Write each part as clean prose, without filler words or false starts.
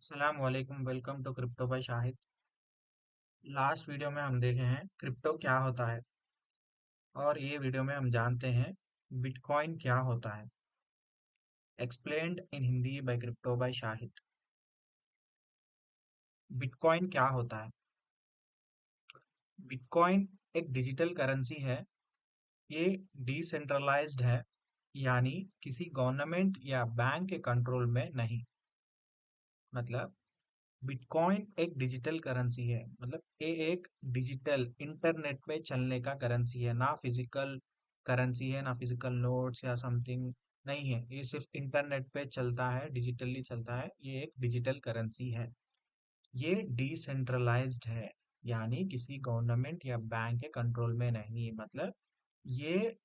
अस्सलाम वालेकुम। Welcome to crypto by Shahid. Last video में हम देखे हैं क्रिप्टो क्या होता है, और ये वीडियो में हम जानते हैं बिटकॉइन क्या होता है। Explained in Hindi by crypto by Shahid. Bitcoin क्या होता है? बिटकॉइन एक डिजिटल करेंसी है। ये डिसेंट्रलाइज्ड है, यानी किसी गवर्नमेंट या बैंक के कंट्रोल में नहीं। मतलब बिटकॉइन एक डिजिटल करेंसी है, मतलब ये एक डिजिटल इंटरनेट पे चलने का करेंसी है, ना फिजिकल करेंसी है, ना फिजिकल नोट्स या समथिंग। नहीं है, ये सिर्फ इंटरनेट पे चलता है, डिजिटली चलता है। ये एक डिजिटल करेंसी है। ये डिसेंट्रलाइज्ड है, यानी किसी गवर्नमेंट या बैंक के कंट्रोल में नहीं। मतलब ये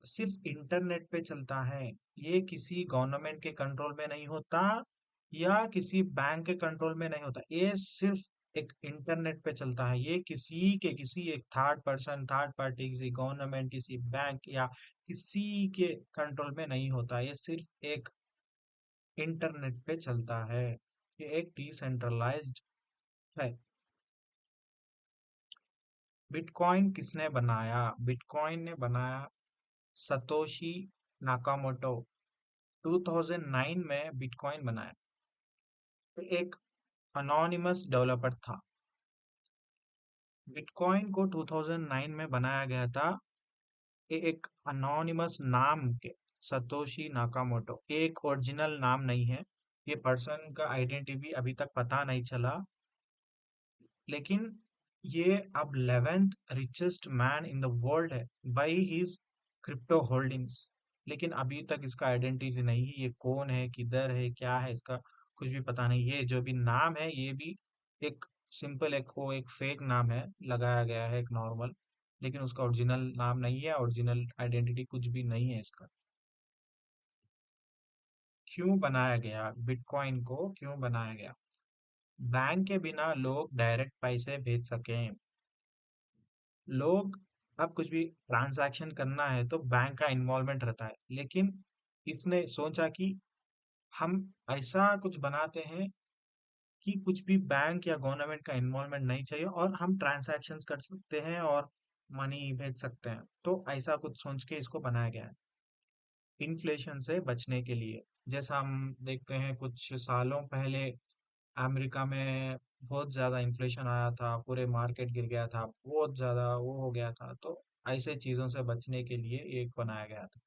सिर्फ इंटरनेट पे चलता है। ये किसी गवर्नमेंट के कंट्रोल में नहीं होता या किसी बैंक के कंट्रोल में नहीं होता। ये सिर्फ एक इंटरनेट पे चलता है। ये किसी एक थर्ड पर्सन, थर्ड पार्टी, किसी गवर्नमेंट, किसी बैंक या किसी के कंट्रोल में नहीं होता। ये सिर्फ एक इंटरनेट पे चलता है। ये एक डिसेंट्रलाइज्ड है। बिटकॉइन किसने बनाया? बिटकॉइन ने बनाया सतोशी नाकामोटो। 2009 में बिटकॉइन बनाया। ये एक अनोनिमस डेवलपर था। बिटकॉइन को 2009 में बनाया गया था। ये एक अनोनिमस नाम के, सतोशी नाकामोटो। एक ओरिजिनल नाम नहीं है। ये पर्सन का आइडेंटिटी अभी तक पता नहीं चला, लेकिन ये अब 11th richest man in the world है बाई हिज क्रिप्टो होल्डिंग्स। लेकिन अभी तक इसका आइडेंटिटी नहीं है। ये कौन है, किधर है, क्या है, इसका कुछ भी पता नहीं। ये जो भी नाम है, ये भी एक सिंपल एक फेक नाम है, लगाया गया है, एक नॉर्मल। लेकिन उसका ओरिजिनल नाम नहीं है, ओरिजिनल आइडेंटिटी कुछ भी नहीं है इसका। क्यों बनाया गया? बिटकॉइन को क्यों बनाया गया? बैंक के बिना लोग डायरेक्ट पैसे भेज सकें। लोग अब कुछ भी ट्रांजैक्शन करना है तो बैंक का इन्वॉल्वमेंट रहता है, लेकिन इसने सोचा कि हम ऐसा कुछ बनाते हैं कि कुछ भी बैंक या गवर्नमेंट का इन्वॉल्वमेंट नहीं चाहिए, और हम ट्रांजैक्शंस कर सकते हैं और मनी भेज सकते हैं। तो ऐसा कुछ सोच के इसको बनाया गया है, इन्फ्लेशन से बचने के लिए। जैसा हम देखते हैं, कुछ सालों पहले अमेरिका में बहुत ज्यादा इन्फ्लेशन आया था, पूरे मार्केट गिर गया था, बहुत ज्यादा वो हो गया था। तो ऐसे चीजों से बचने के लिए एक बनाया गया था,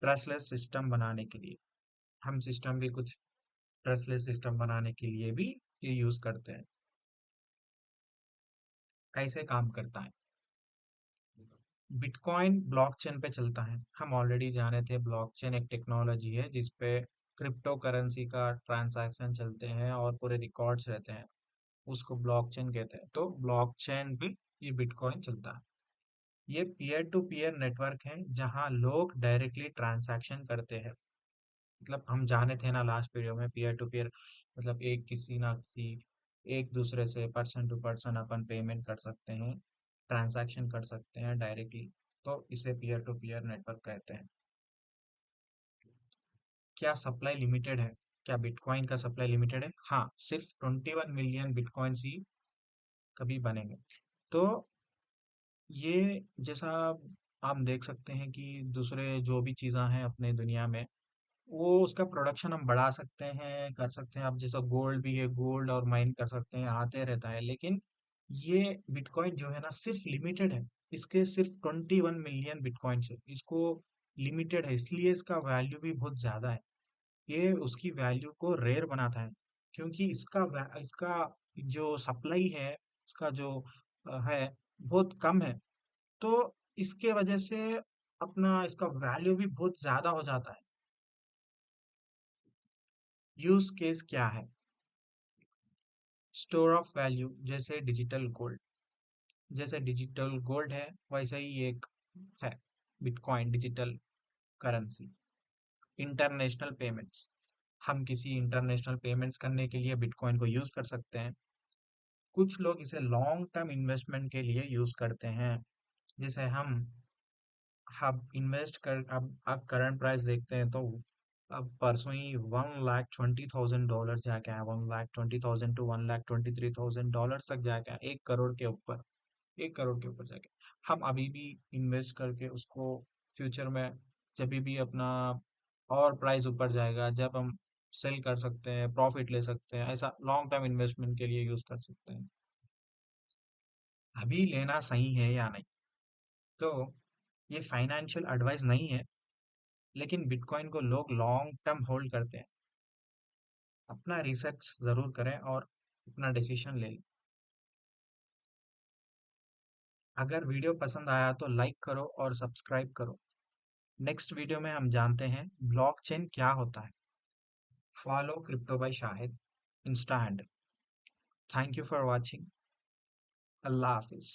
ट्रस्टलेस सिस्टम बनाने के लिए। हम सिस्टम भी कुछ ट्रस्टलेस सिस्टम बनाने के लिए भी ये यूज करते हैं। कैसे काम करता है? बिटकॉइन ब्लॉकचेन पे चलता है। हम ऑलरेडी जाने थे, ब्लॉकचेन एक टेक्नोलॉजी है जिसपे क्रिप्टो करेंसी का ट्रांजैक्शन चलते हैं और पूरे रिकॉर्ड्स रहते हैं। उसको ब्लॉकचेन कहते हैं। तो ब्लॉकचेन पे ये बिटकॉइन चलता है। ये पीयर टू पीयर नेटवर्क है जहां लोग डायरेक्टली ट्रांजैक्शन करते हैं। मतलब हम जाने थे ना लास्ट वीडियो में, पीयर टू पीयर मतलब एक किसी ना किसी एक दूसरे से पर्सन टू पर्सन अपन पेमेंट कर सकते हैं, ट्रांजैक्शन कर सकते हैं डायरेक्टली। तो इसे पीयर टू पीयर नेटवर्क कहते हैं। क्या सप्लाई लिमिटेड है? क्या बिटकॉइन का सप्लाई लिमिटेड है? हाँ, सिर्फ 21 मिलियन बिटकॉइंस ही कभी बनेंगे। तो ये जैसा आप देख सकते हैं कि दूसरे जो भी चीज़ें हैं अपने दुनिया में, वो उसका प्रोडक्शन हम बढ़ा सकते हैं, कर सकते हैं। अब जैसा गोल्ड भी है, गोल्ड और माइन कर सकते हैं, आते रहता है। लेकिन ये बिटकॉइन जो है ना, सिर्फ लिमिटेड है। इसके सिर्फ 21 मिलियन बिटकॉइन है। इसको लिमिटेड है, इसलिए इसका वैल्यू भी बहुत ज्यादा है। ये उसकी वैल्यू को रेयर बनाता है, क्योंकि इसका जो सप्लाई है, इसका जो है, बहुत कम है। तो इसके वजह से अपना इसका वैल्यू भी बहुत ज्यादा हो जाता है। यूज केस क्या है? स्टोर ऑफ वैल्यू, जैसे डिजिटल गोल्ड। जैसे डिजिटल गोल्ड है, वैसे ही एक है bitcoin, digital currency. International payments, हम किसी इंटरनेशनल पेमेंट्स करने के लिए बिटकॉइन को यूज कर सकते हैं। कुछ लोग इसे लॉन्ग टर्म इन्वेस्टमेंट के लिए यूज करते हैं। जैसे हम इन्वेस्ट कर, अब आप करंट प्राइस देखते हैं तो अब परसों ही $1,20,000 जाके आया, 1,20,000 टू 1,23,000 डॉलर तक जाके आया, 1 करोड़ के ऊपर, 1 करोड़ के ऊपर जाके। हम अभी भी इन्वेस्ट करके उसको फ्यूचर में जब भी अपना और प्राइस ऊपर जाएगा, जब हम सेल कर सकते हैं, प्रॉफिट ले सकते हैं, ऐसा लॉन्ग टर्म इन्वेस्टमेंट के लिए यूज कर सकते हैं। अभी लेना सही है या नहीं? तो ये फाइनेंशियल एडवाइस नहीं है, लेकिन बिटकॉइन को लोग लॉन्ग टर्म होल्ड करते हैं। अपना रिसर्च जरूर करें और अपना डिसीजन ले लें। अगर वीडियो पसंद आया तो लाइक करो और सब्सक्राइब करो। नेक्स्ट वीडियो में हम जानते हैं ब्लॉकचेन क्या होता है। Follow crypto by Shahid insta handle. Thank you for watching. अल्लाह हाफिज।